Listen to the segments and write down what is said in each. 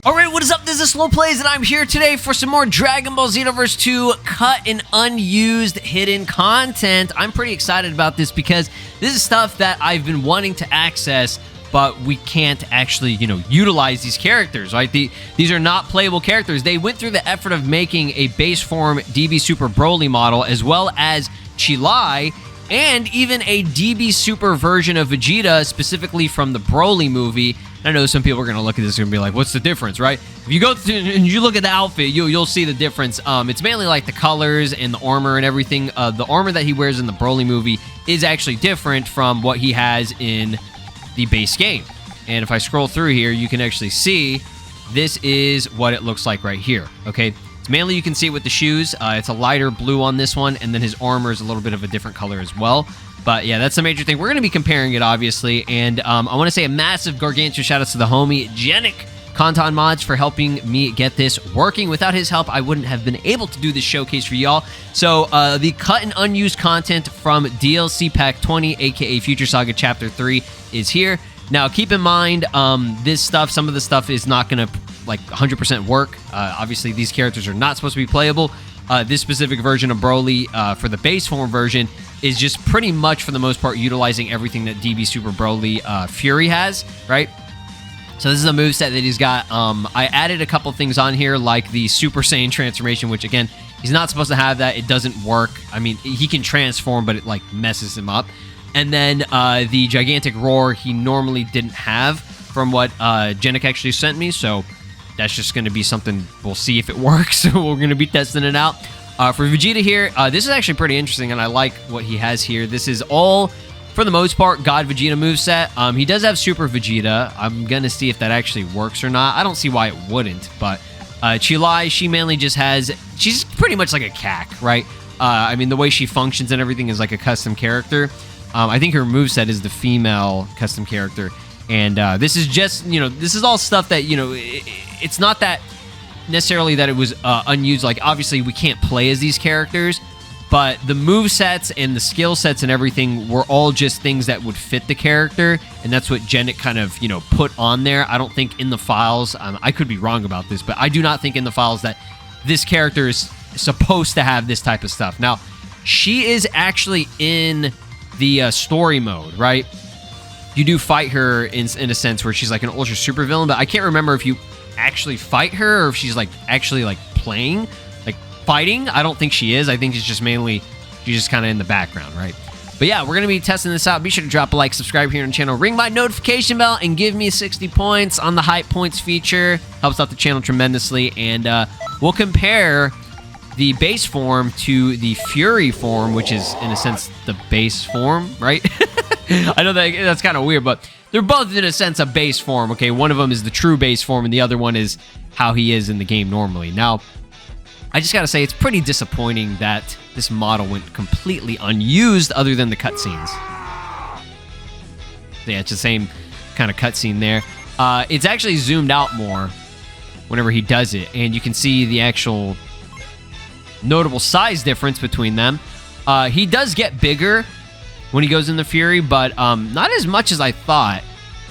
Alright, what is up? This is SLOplays, and I'm here today for some more Dragon Ball Xenoverse 2 cut and unused hidden content. I'm pretty excited about this because this is stuff that I've been wanting to access, but we can't actually, utilize these characters, right? These are not playable characters. They went through the effort of making a base form DB Super Broly model, as well as Cheelai, and even a DB Super version of Vegeta, specifically from the Broly movie. I know some people are going to look at this and be like, what's the difference, right? If you go through and you look at the outfit, you'll see the difference. It's mainly like the colors and the armor and everything. The armor that he wears in the Broly movie is actually different from what he has in the base game. And if I scroll through here, you can actually see this is what it looks like right here, okay? It's mainly, you can see it with the shoes. It's a lighter blue on this one, and then his armor is a little bit of a different color as well. But yeah, that's the major thing. We're going to be comparing it, obviously, and I want to say a massive gargantuan shout-out to the homie, Conton Mods, for helping me get this working. Without his help, I wouldn't have been able to do this showcase for y'all. So, the cut and unused content from DLC Pack 20, aka Future Saga Chapter 3, is here. Now, keep in mind, this stuff, some of the stuff is not going to, 100% work. Obviously, these characters are not supposed to be playable. This specific version of Broly, for the base form version, is just pretty much, for the most part, utilizing everything that DB Super Broly Fury has, right? So this is a moveset that he's got. I added a couple things on here, like the Super Saiyan transformation, which, again, he's not supposed to have that. It doesn't work. I mean, he can transform, but it, messes him up. And then the Gigantic Roar he normally didn't have, from what Jenik actually sent me, so that's just going to be something we'll see if it works. We're going to be testing it out. For Vegeta here, this is actually pretty interesting, and I like what he has here. This is all, for the most part, God Vegeta moveset. He does have Super Vegeta. I'm going to see if that actually works or not. I don't see why it wouldn't, but Cheelai, she mainly just has... She's pretty much like a CAC, right? I mean, the way she functions and everything is like a custom character. I think her moveset is the female custom character. And this is just, this is all stuff that, it's not that necessarily that it was unused. Like, obviously, we can't play as these characters, but the movesets and the skill sets and everything were all just things that would fit the character, and that's what Jenik kind of, put on there. I don't think in the files, I could be wrong about this, but I do not think in the files that this character is supposed to have this type of stuff. Now, she is actually in the story mode, right? You do fight her in a sense where she's like an ultra super villain, but I can't remember if you actually fight her or if she's actually playing, fighting. I don't think she is. I think it's just mainly, she's just kind of in the background, right? But yeah, we're going to be testing this out. Be sure to drop a like, subscribe here on the channel, ring my notification bell, and give me 60 points on the hype points feature. Helps out the channel tremendously. And we'll compare the base form to the Fury form, which is, in a sense, the base form, right? I know that's kind of weird, but they're both, in a sense, a base form, okay? One of them is the true base form, and the other one is how he is in the game normally. Now, I just gotta say, it's pretty disappointing that this model went completely unused other than the cutscenes. Yeah, it's the same kind of cutscene there. It's actually zoomed out more whenever he does it, and you can see the actual notable size difference between them. He does get bigger when he goes in the Fury, but not as much as I thought.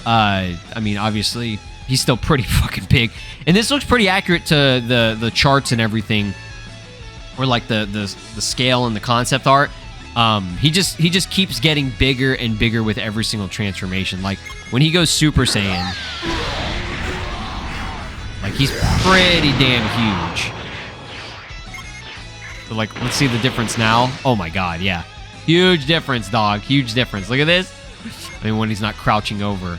I mean, obviously, he's still pretty fucking big. And this looks pretty accurate to the charts and everything, or the scale and the concept art. He just keeps getting bigger and bigger with every single transformation. Like, when he goes Super Saiyan, he's pretty damn huge. So, let's see the difference now. Oh my god, yeah. Huge difference, dog. Huge difference. Look at this. I mean, when he's not crouching over.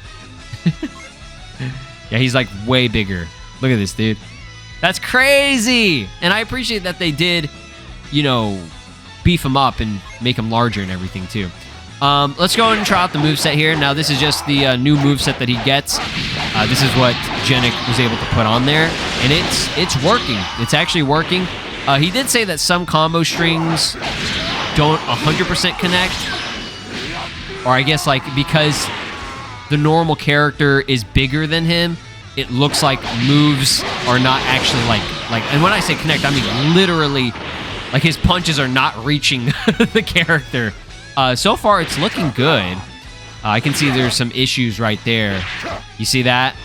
Yeah, he's way bigger. Look at this, dude. That's crazy! And I appreciate that they did, beef him up and make him larger and everything, too. Let's go ahead and try out the moveset here. Now, this is just the new moveset that he gets. This is what Jenik was able to put on there. And it's working. It's actually working. He did say that some combo strings don't 100% connect. Or I guess, because the normal character is bigger than him, it looks like moves are not actually, and when I say connect, I mean literally, his punches are not reaching the character. So far, it's looking good. I can see there's some issues right there. You see that?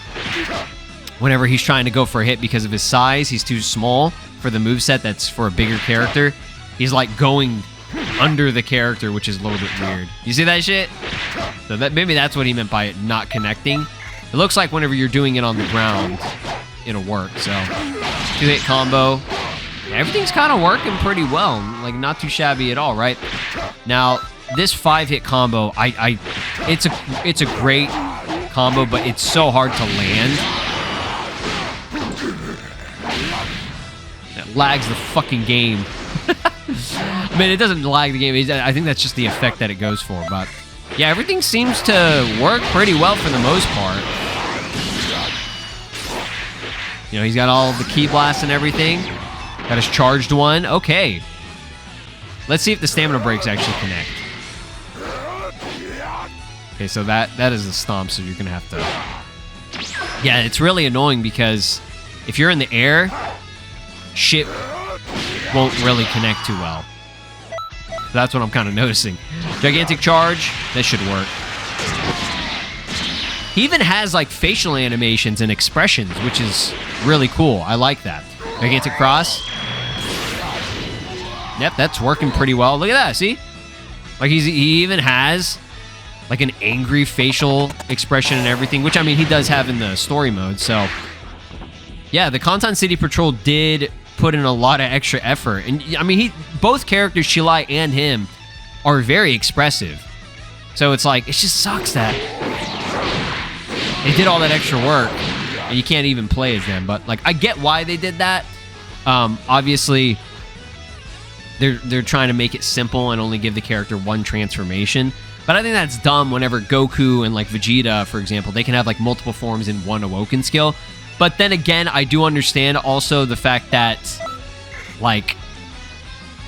Whenever he's trying to go for a hit because of his size, he's too small for the moveset that's for a bigger character. He's like going under the character, which is a little bit weird. You see that shit? So that maybe that's what he meant by it not connecting. It looks like whenever you're doing it on the ground, it'll work. So 2-hit combo. Everything's kind of working pretty well. Like not too shabby at all, right? Now this 5-hit combo, it's a great combo, but it's so hard to land. It lags the fucking game. I mean, it doesn't lag the game. I think that's just the effect that it goes for. But yeah, everything seems to work pretty well for the most part. You know, he's got all the ki blasts and everything. Got his charged one. Okay. Let's see if the stamina breaks actually connect. Okay, so that is the stomp, so you're going to have to... Yeah, it's really annoying because if you're in the air, shit won't really connect too well. So that's what I'm kind of noticing. Gigantic charge, that should work. He even has like facial animations and expressions, which is really cool. I like that. Gigantic cross. Yep, that's working pretty well. Look at that, see? Like he even has like an angry facial expression and everything, which I mean he does have in the story mode. So yeah, the Conton City Patrol did put in a lot of extra effort. And I mean both characters, Cheelai and him, are very expressive. So it's like, it just sucks that they did all that extra work and you can't even play as them. But like, I get why they did that. Obviously they're trying to make it simple and only give the character one transformation. But I think that's dumb whenever Goku and like Vegeta, for example, they can have like multiple forms in one Awoken skill. But then again, I do understand also the fact that like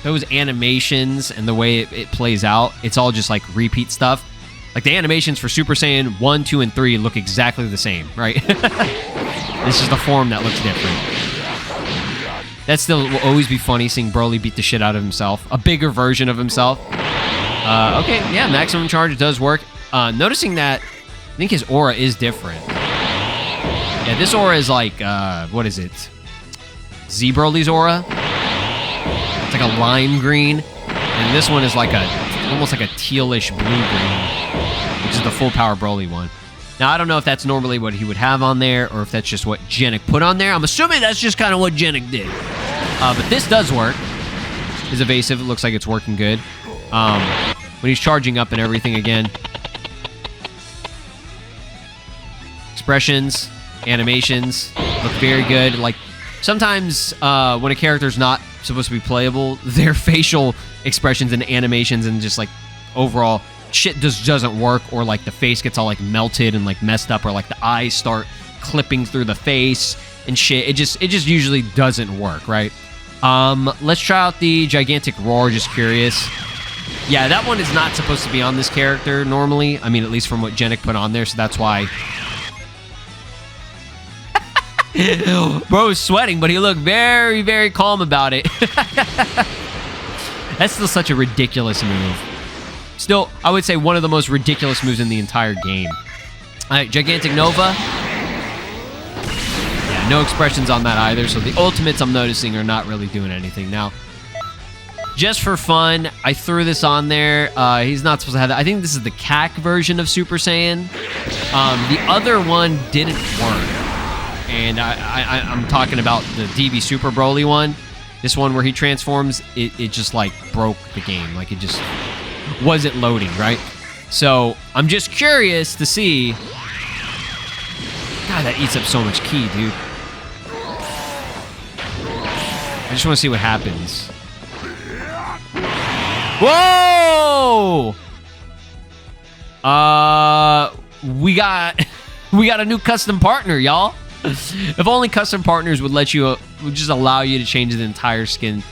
those animations and the way it plays out, it's all just like repeat stuff. Like the animations for Super Saiyan 1, 2, and 3 look exactly the same, right? It's just the form that looks different. That still will always be funny seeing Broly beat the shit out of himself. A bigger version of himself. Okay, yeah, maximum charge does work. Noticing that, I think his aura is different. Yeah, this aura is like, what is it? Z-Broly's aura? It's like a lime green. And this one is like almost like a tealish blue-green, which is the full power Broly one. Now, I don't know if that's normally what he would have on there, or if that's just what Genik put on there. I'm assuming that's just kind of what Genik did. But this does work. His evasive, it looks like it's working good. When he's charging up and everything again. Expressions, animations look very good. Like, sometimes when a character's not supposed to be playable, their facial expressions and animations and just like overall shit just doesn't work, or like the face gets all like melted and like messed up, or like the eyes start clipping through the face and shit. It just usually doesn't work, right? Let's try out the gigantic roar, just curious. Yeah, that one is not supposed to be on this character normally. I mean, at least from what Genik put on there, so that's why. Bro is sweating, but he looked very, very calm about it. That's still such a ridiculous move. Still, I would say one of the most ridiculous moves in the entire game. All right, Gigantic Nova. Yeah, no expressions on that either, so the ultimates I'm noticing are not really doing anything. Now, just for fun, I threw this on there. He's not supposed to have that. I think this is the CAC version of Super Saiyan. The other one didn't work. And I'm talking about the DB Super Broly one. This one where he transforms, it just like broke the game. Like it just wasn't loading, right? So I'm just curious to see. God, that eats up so much ki, dude. I just want to see what happens. Whoa! We got a new custom partner, y'all. If only custom partners would let you, would just allow you to change the entire skin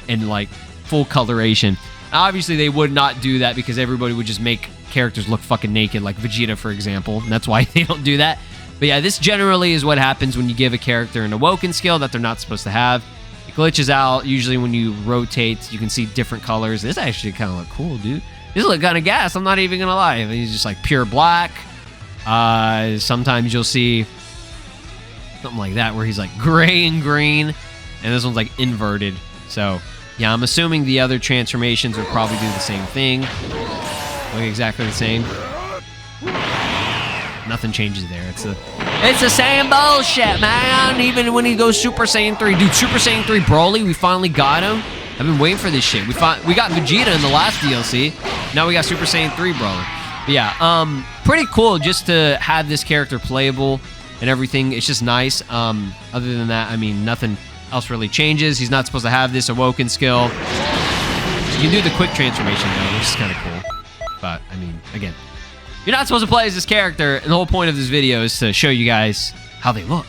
in like full coloration. Obviously, they would not do that because everybody would just make characters look fucking naked, like Vegeta, for example. And that's why they don't do that. But yeah, this generally is what happens when you give a character an Awoken skill that they're not supposed to have. It glitches out. Usually when you rotate, you can see different colors. This actually kind of look cool, dude. These look kind of gas. I'm not even gonna lie. I mean, he's just like pure black. Sometimes you'll see something like that where he's like gray and green, and this one's like inverted. So yeah, I'm assuming the other transformations would probably do the same thing. Look exactly the same. Nothing changes there. It's the same bullshit, man. Even when he goes Super Saiyan 3. Dude, Super Saiyan 3 Broly, we finally got him. I've been waiting for this shit. We got Vegeta in the last DLC. Now we got Super Saiyan 3 Broly. But yeah, pretty cool just to have this character playable and everything. It's just nice. Other than that, I mean, nothing else really changes. He's not supposed to have this Awoken skill. You can do the quick transformation though, which is kind of cool. But, I mean, again, you're not supposed to play as this character, and the whole point of this video is to show you guys how they look.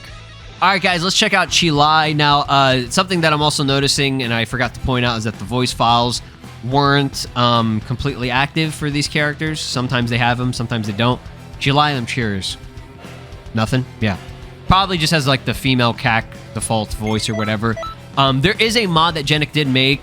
Alright guys, let's check out Cheelai. Now, something that I'm also noticing, and I forgot to point out, is that the voice files weren't completely active for these characters. Sometimes they have them, sometimes they don't. Cheelai, I'm curious. Nothing? Yeah. Probably just has like the female CAC default voice or whatever. There is a mod that Genic did make.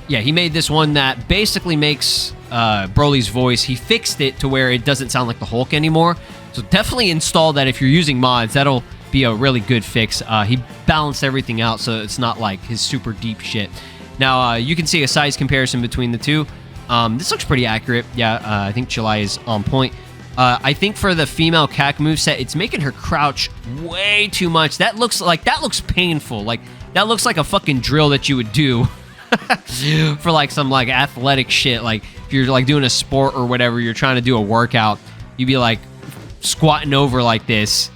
Yeah, he made this one that basically makes Broly's voice. He fixed it to where it doesn't sound like the Hulk anymore. So definitely install that if you're using mods. That'll be a really good fix. He balanced everything out so it's not like his super deep shit. Now, you can see a size comparison between the two. This looks pretty accurate. Yeah, I think Cheelai is on point. I think for the female CAC moveset, it's making her crouch way too much. That looks painful. Like, that looks like a fucking drill that you would do for like some like athletic shit. Like if you're like doing a sport or whatever, you're trying to do a workout, you'd be like squatting over like this.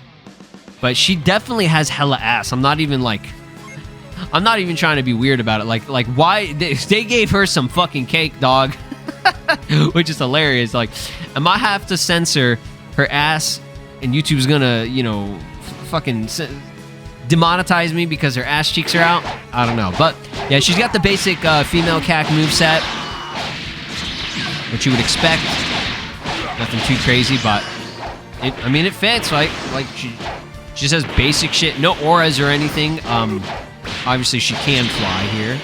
But she definitely has hella ass. I'm not even trying to be weird about it. Like why they gave her some fucking cake, dog. Which is hilarious. Like, I might have to censor her ass, and YouTube's gonna, you know, fucking demonetize me because her ass cheeks are out. I don't know, but yeah, she's got the basic female CAC moveset, which you would expect. Nothing too crazy, but I mean, it fits. Like she just has basic shit, no auras or anything. Obviously, she can fly here.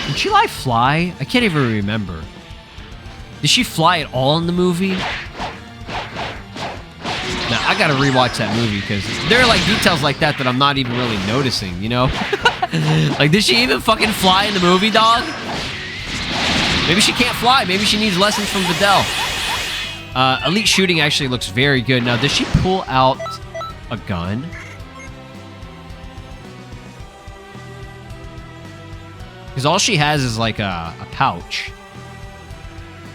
Did Cheelai fly? I can't even remember. Did she fly at all in the movie? Now, I gotta rewatch that movie because there are like details like that that I'm not even really noticing, you know? Like, did she even fucking fly in the movie, dog? Maybe she can't fly. Maybe she needs lessons from Videl. Elite shooting actually looks very good. Now, does she pull out a gun? Because all she has is like a pouch.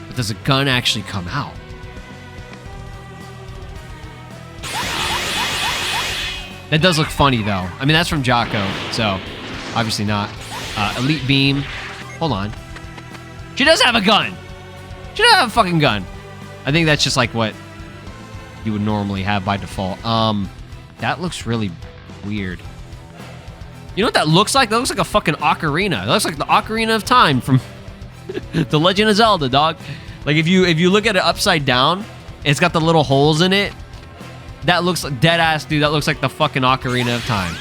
But does a gun actually come out? That does look funny, though. I mean, that's from Jocko, so obviously not. Elite beam. Hold on. She does have a gun. She does have a fucking gun. I think that's just like what you would normally have by default. That looks really weird. You know what that looks like? That looks like a fucking ocarina. That looks like the Ocarina of Time from The Legend of Zelda, dog. Like, if you look at it upside down, it's got the little holes in it. That looks like dead ass, dude. That looks like the fucking Ocarina of Time.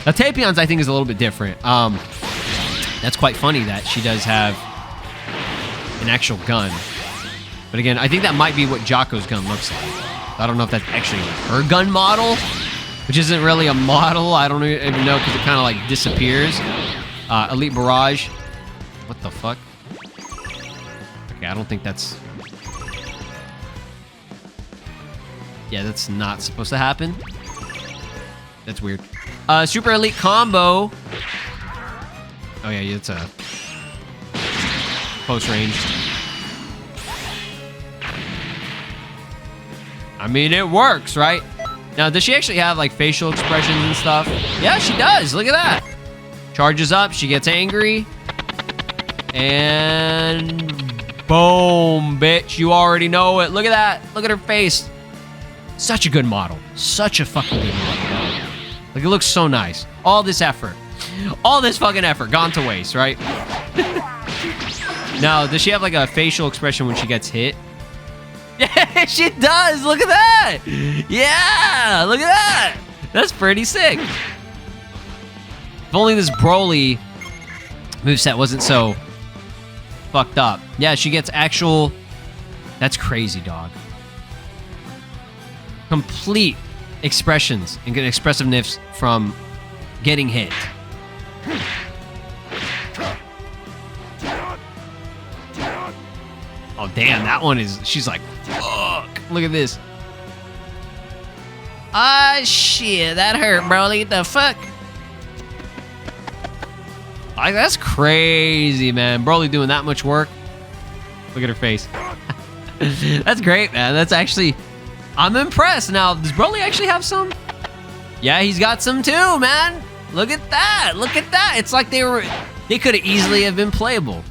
Now, Tapion's, I think, is a little bit different. That's quite funny that she does have an actual gun. But again, I think that might be what Jocko's gun looks like. I don't know if that's actually her gun model, which isn't really a model. I don't even know because it kind of like disappears. Elite Barrage. What the fuck? Okay, I don't think that's... Yeah, that's not supposed to happen. That's weird. Super Elite Combo. Oh yeah, it's a close range. I mean, it works, right? Now, does she actually have like facial expressions and stuff? Yeah, she does. Look at that. Charges up, she gets angry. And boom, bitch. You already know it. Look at that. Look at her face. Such a good model. Such a fucking good model. Like, it looks so nice. All this effort. All this fucking effort gone to waste, right? Now, does she have like a facial expression when she gets hit? Yeah, she does. Look at that. Yeah, look at that. That's pretty sick. If only this Broly moveset wasn't so fucked up. Yeah, she gets actual... That's crazy, dog. Complete expressions and expressiveness from getting hit. Oh, damn, that one is... She's like, fuck. Look at this. Ah, shit, that hurt, bro. What the fuck? Like, that's crazy, man. Broly doing that much work. Look at her face. That's great, man. That's actually... I'm impressed. Now, does Broly actually have some? Yeah, he's got some too, man. Look at that. Look at that. It's like they could have easily have been playable.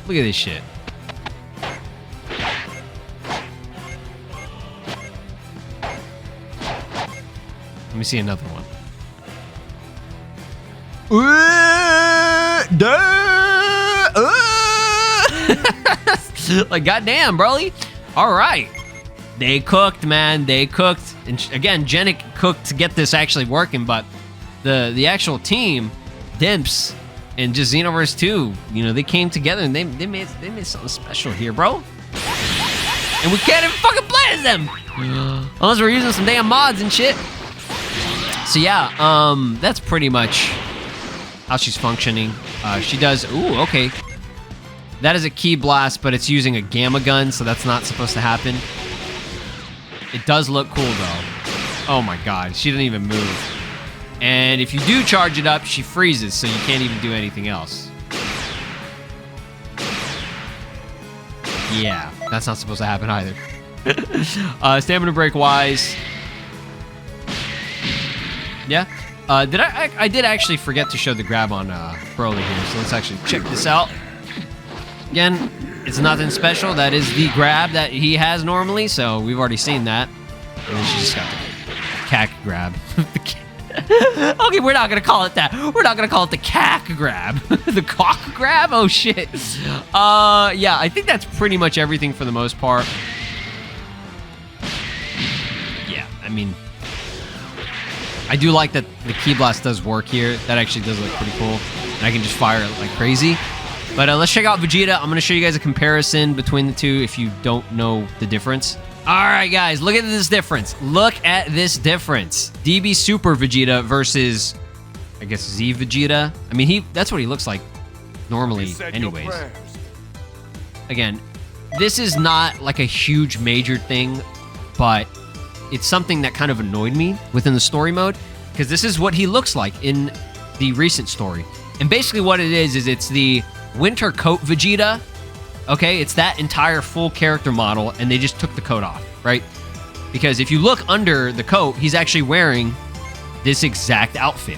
Look at this shit. Let me see another one. Like, goddamn, Broly. All right. They cooked, man. They cooked. And again, Genic cooked to get this actually working, but the actual team, Dimps, and just Xenoverse 2, you know, they came together and they made something special here, bro. And we can't even fucking play as them. Unless we're using some damn mods and shit. So yeah, that's pretty much how she's functioning. She does, ooh, okay. That is a key blast, but it's using a gamma gun, so that's not supposed to happen. It does look cool, though. Oh my god, she didn't even move. And if you do charge it up, she freezes, so you can't even do anything else. Yeah, that's not supposed to happen either. Stamina break-wise. Yeah. I did actually forget to show the grab on Broly here, so let's actually check this out. Again, it's nothing special. That is the grab that he has normally, so we've already seen that. And then she just got the cack grab. Okay, we're not gonna call it that. We're not gonna call it the cack grab. The cock grab? Oh shit. Yeah, I think that's pretty much everything for the most part. Yeah, I mean, I do like that the Ki Blast does work here. That actually does look pretty cool. And I can just fire it like crazy. But let's check out Vegeta. I'm going to show you guys a comparison between the two if you don't know the difference. All right, guys, look at this difference. Look at this difference. DB Super Vegeta versus, I guess, Z Vegeta. I mean, that's what he looks like normally anyways. Again, this is not like a huge major thing, but it's something that kind of annoyed me within the story mode, because this is what he looks like in the recent story. And basically what it is it's the Winter Coat Vegeta. Okay, it's that entire full character model, and they just took the coat off, right? Because if you look under the coat, he's actually wearing this exact outfit.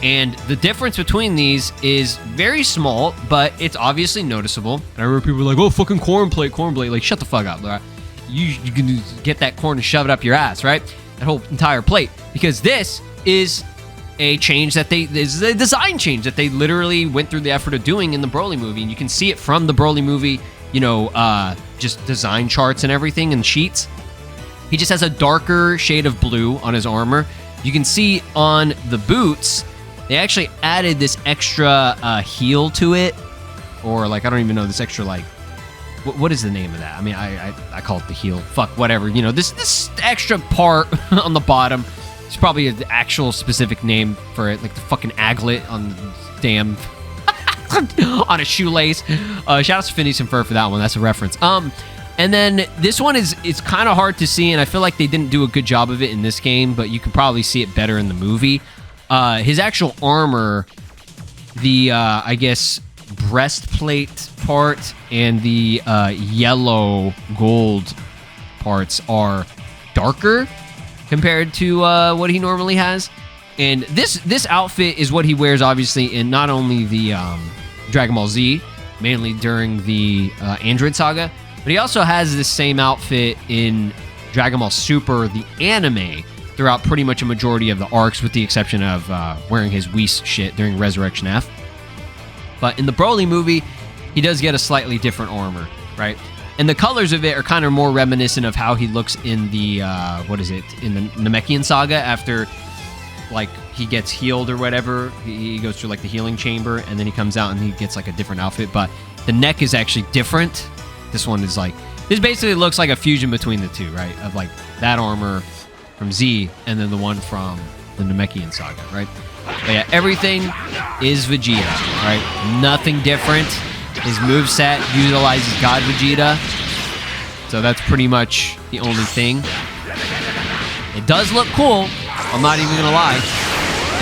And the difference between these is very small, but it's obviously noticeable. And I remember people were like, oh, fucking corn plate. Like, shut the fuck up, bro. You can get that corn and shove it up your ass, right? That whole entire plate. Because this is a change that is a design change that they literally went through the effort of doing in the Broly movie. And you can see it from the Broly movie, you know, just design charts and everything and sheets. He just has a darker shade of blue on his armor. You can see on the boots, they actually added this extra heel to it. Or, like, I don't even know, this extra, like, what is the name of that? I mean, I call it the heel. Fuck, whatever. You know, this extra part on the bottom. It's probably an actual specific name for it, like the fucking aglet on damn on a shoelace. Shout out to Phineas and Ferb for that one. That's a reference. And then this one it's kind of hard to see, and I feel like they didn't do a good job of it in this game, but you can probably see it better in the movie. His actual armor, the I guess breastplate part and the yellow gold parts are darker compared to what he normally has. And this outfit is what he wears, obviously, in not only the Dragon Ball Z, mainly during the Android Saga, but he also has this same outfit in Dragon Ball Super, the anime, throughout pretty much a majority of the arcs, with the exception of wearing his Whis shit during Resurrection F. But in the Broly movie, he does get a slightly different armor, right? And the colors of it are kind of more reminiscent of how he looks in the, in the Namekian Saga, after, like, he gets healed or whatever. He goes through like the healing chamber, and then he comes out and he gets like a different outfit. But the neck is actually different. This one is like, this basically looks like a fusion between the two, right? Of like that armor from Z and then the one from the Namekian Saga, right? But yeah, everything is Vegeta, right? Nothing different. His moveset utilizes God Vegeta. So that's pretty much the only thing. It does look cool. I'm not even gonna lie. You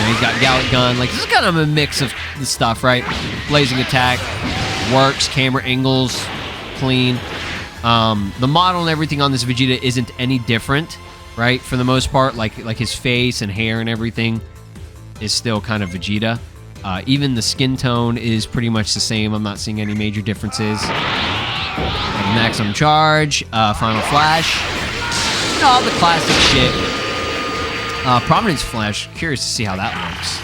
know, he's got Gallic Gun. Like, this is kind of a mix of the stuff, right? Blazing attack, works, camera angles, clean. The model and everything on this Vegeta isn't any different, right? For the most part, like his face and hair and everything is still kind of Vegeta. Even the skin tone is pretty much the same. I'm not seeing any major differences. Maximum charge, final flash, you know, all the classic shit. Prominence flash, curious to see how that works.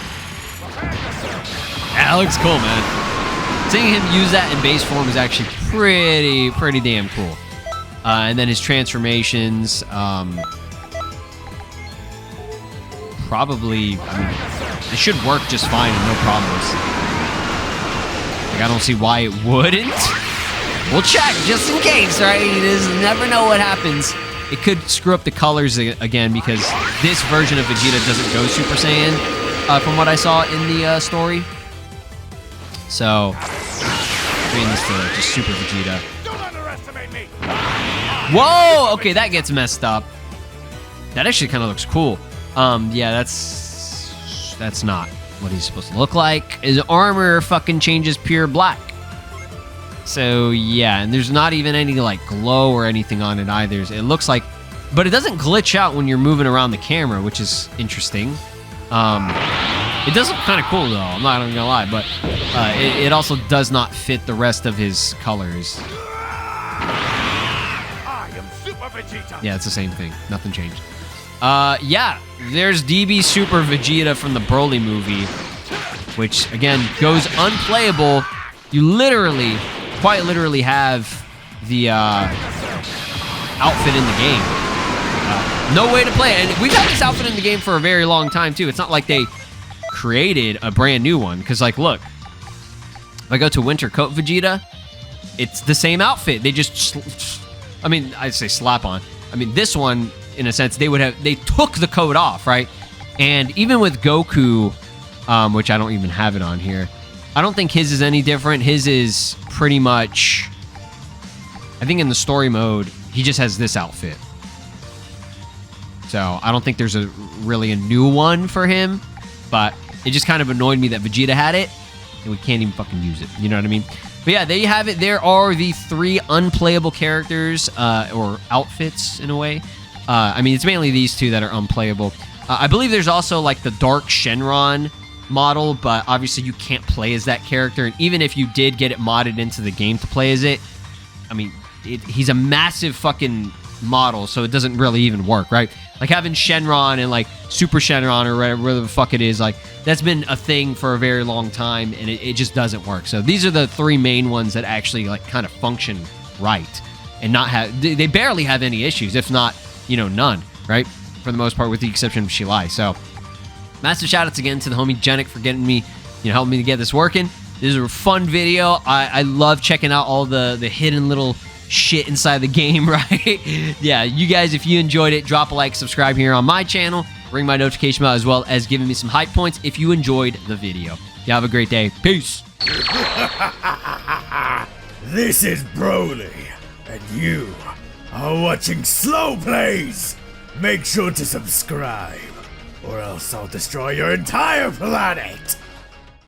Yeah, that looks cool, man. Seeing him use that in base form is actually pretty damn cool. And then his transformations, probably, I mean, it should work just fine and no problems. Like, I don't see why it wouldn't. We'll check just in case, right? You just never know what happens. It could screw up the colors again because this version of Vegeta doesn't go Super Saiyan, from what I saw in the story. So, bring this to just Super Vegeta. Don't underestimate me. Whoa! Okay, that gets messed up. That actually kind of looks cool. Yeah, that's not what he's supposed to look like. His armor fucking changes pure black. So, yeah, and there's not even any, like, glow or anything on it either. It looks like... But it doesn't glitch out when you're moving around the camera, which is interesting. It does look kind of cool, though. I'm not even gonna lie. But it also does not fit the rest of his colors. I am Super Vegeta. Yeah, it's the same thing. Nothing changed. Yeah, there's DB Super Vegeta from the Broly movie, which, again, goes unplayable. You literally... quite literally have the outfit in the game. No way to play it. And we've had this outfit in the game for a very long time, too. It's not like they created a brand new one. Because, like, look. If I go to Winter Coat Vegeta, it's the same outfit. They just... I mean, I'd say slap on. I mean, this one, in a sense, they took the coat off, right? And even with Goku, which I don't even have it on here, I don't think his is any different. His is pretty much... I think in the story mode, he just has this outfit. So, I don't think there's really a new one for him. But it just kind of annoyed me that Vegeta had it, and we can't even fucking use it. You know what I mean? But yeah, there you have it. There are the 3 unplayable characters, or outfits, in a way. I mean, it's mainly these 2 that are unplayable. I believe there's also, like, the Dark Shenron model, but obviously you can't play as that character, and even if you did get it modded into the game to play as it, I mean, he's a massive fucking model, so it doesn't really even work, right? Like having Shenron and like Super Shenron or whatever the fuck it is, like that's been a thing for a very long time, and it just doesn't work. So these are the 3 main ones that actually like kind of function right and not have, they barely have any issues, if not, you know, none, right? For the most part, with the exception of Cheelai. So massive shoutouts again to the homie Genic for getting me, you know, helping me to get this working. This is a fun video. I love checking out all the hidden little shit inside the game, right? Yeah, you guys, if you enjoyed it, drop a like, subscribe here on my channel, ring my notification bell, as well as giving me some hype points if you enjoyed the video. You have a great day. Peace. This is Broly, and you are watching SLOplays. Make sure to subscribe, or else I'll destroy your entire planet!